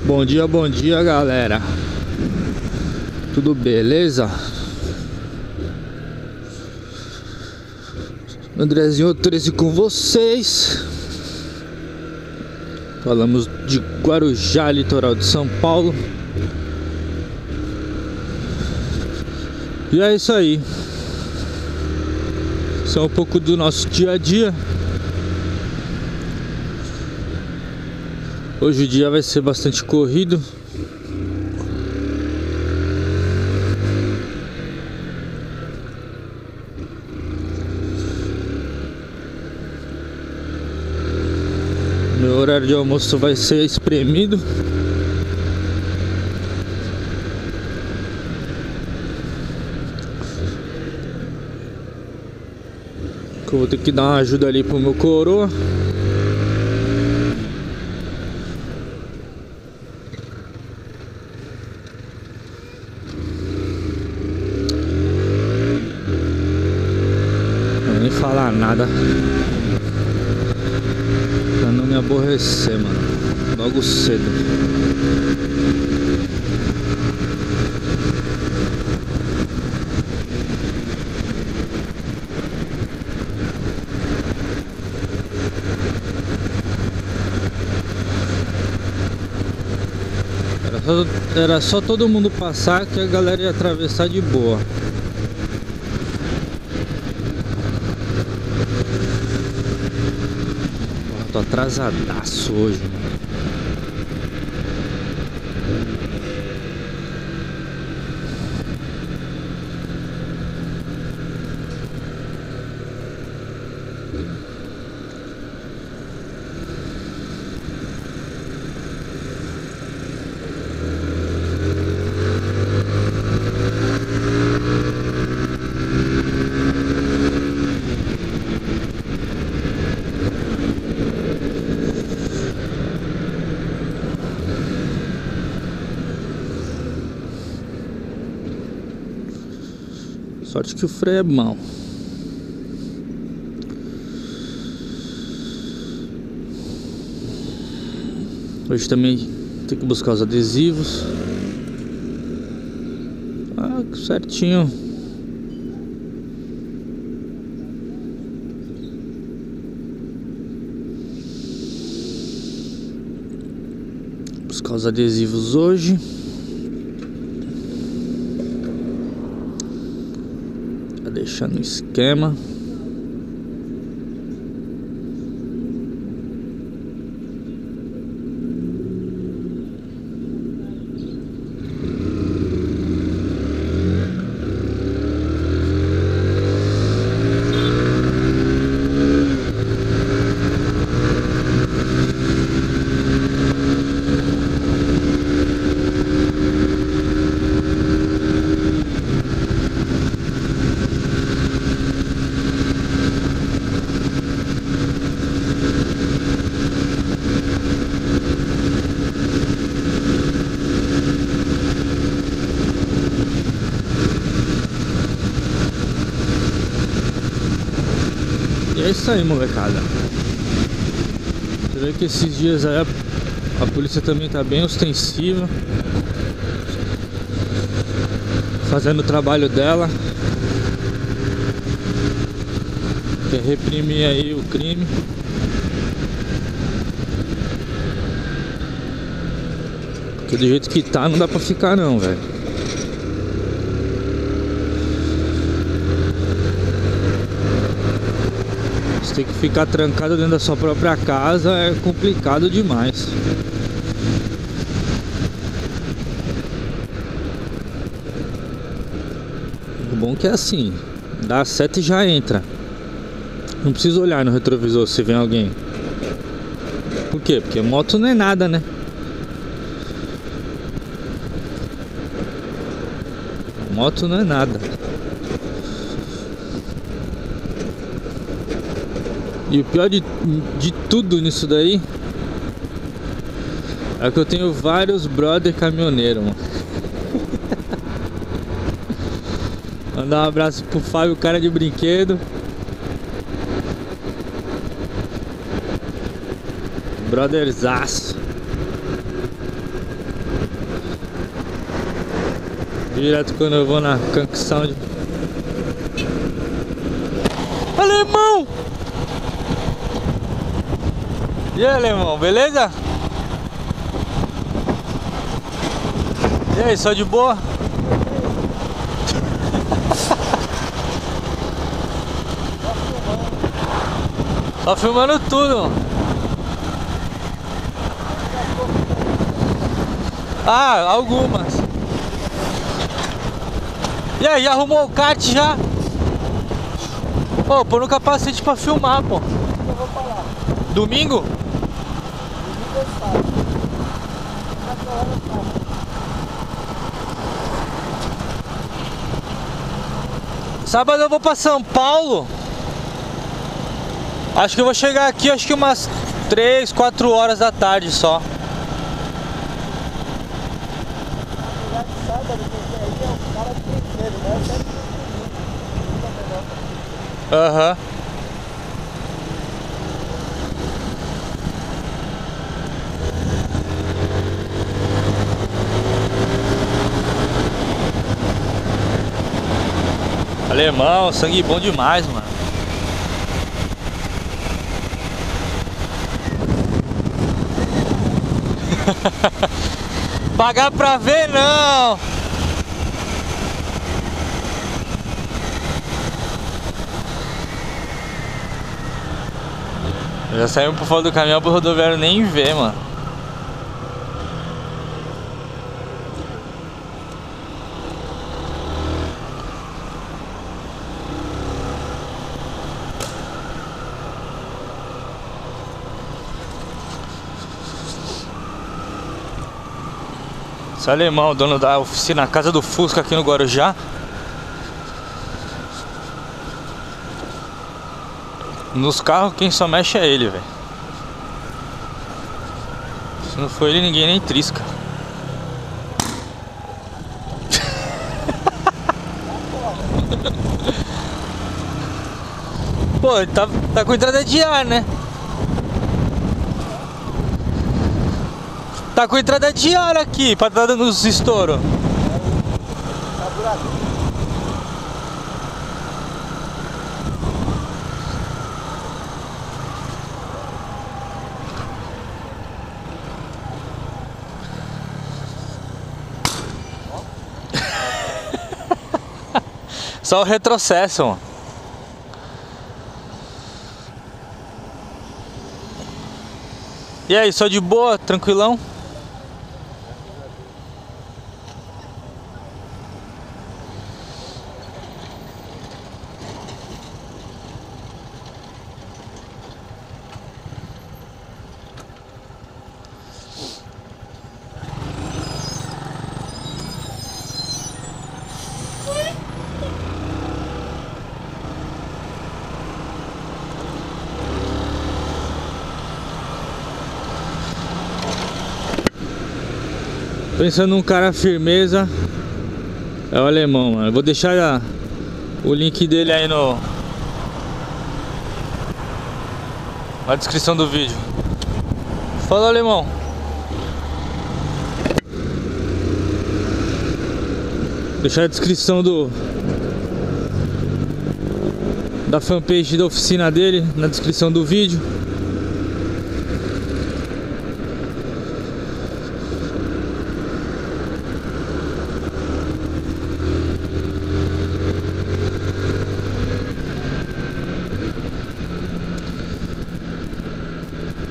Bom dia, galera. Tudo beleza? Andrezinho 13 com vocês. Falamos de Guarujá, litoral de São Paulo. E é isso aí. Isso é um pouco do nosso dia a dia. Hoje o dia vai ser bastante corrido. Meu horário de almoço vai ser espremido. Eu vou ter que dar uma ajuda ali pro meu coroa. Não vou nem falar nada pra não me aborrecer, mano. Logo cedo. Era só todo mundo passar que a galera ia atravessar de boa. Tô atrasadaço hoje, mano. Sorte que o freio é bom. Hoje também tem que buscar os adesivos. Ah, certinho. Buscar os adesivos hoje. Deixar no esquema. E é isso aí, molecada. Você vê que esses dias aí a polícia também tá bem ostensiva, fazendo o trabalho dela, quer reprimir aí o crime. Porque do jeito que tá não dá pra ficar não, velho. Ter que ficar trancado dentro da sua própria casa é complicado demais. O bom que é assim, dá seta e já entra. Não precisa olhar no retrovisor se vem alguém. Por quê? Porque moto não é nada, né? Moto não é nada. E o pior de tudo nisso daí é que eu tenho vários brother caminhoneiro, mano. Mandar um abraço pro Fábio, cara de brinquedo. Brotherzaço. Direto quando eu vou na Kank Sound. Alemão! E aí, alemão, beleza? E aí, só de boa? Só filmando tudo. Ah, algumas. E aí, arrumou o kart já? Pô, pôr no capacete pra filmar, pô. Eu vou falar. Domingo? Domingo eu saio. 4 horas eu saio. Sábado eu vou pra São Paulo. Acho que eu vou chegar aqui, acho que umas 3, 4 horas da tarde só. Já que sábado, porque aí é o cara de primeiro, né? Aham. Alemão, sangue bom demais, mano. Pagar pra ver, não. Já saímos por fora do caminhão pro rodoviário nem ver, mano. Esse alemão, dono da oficina Casa do Fusca aqui no Guarujá. Nos carros quem só mexe é ele, velho. Se não for ele, ninguém nem trisca. Pô, ele tá com entrada de ar, né? Tá com entrada de ar aqui, pra dar dando os estouros. Só o retrocesso, mano. E aí, só de boa, tranquilão? Pensando num cara firmeza, é o alemão, mano. Eu vou deixar o link dele aí na descrição do vídeo. Fala, alemão. Deixar a descrição da fanpage da oficina dele na descrição do vídeo.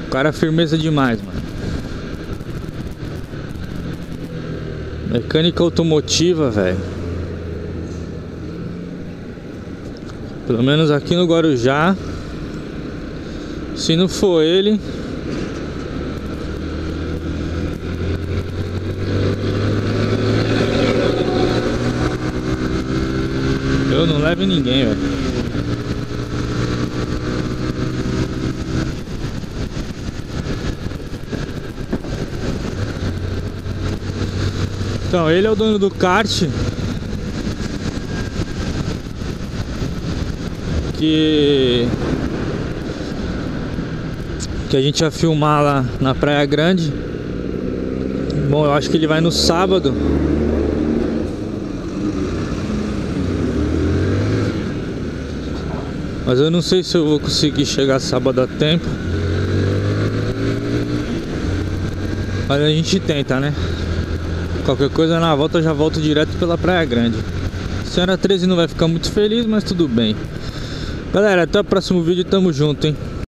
O cara firmeza demais, mano. Mecânica automotiva, velho. Pelo menos aqui no Guarujá. Se não for ele, eu não levo ninguém, velho. Então, ele é o dono do kart que a gente ia filmar lá na Praia Grande. Bom, eu acho que ele vai no sábado. Mas eu não sei se eu vou conseguir chegar sábado a tempo. Mas a gente tenta, né? Qualquer coisa na volta eu já volto direto pela Praia Grande. A senhora 13 não vai ficar muito feliz, mas tudo bem. Galera, até o próximo vídeo, tamo junto, hein?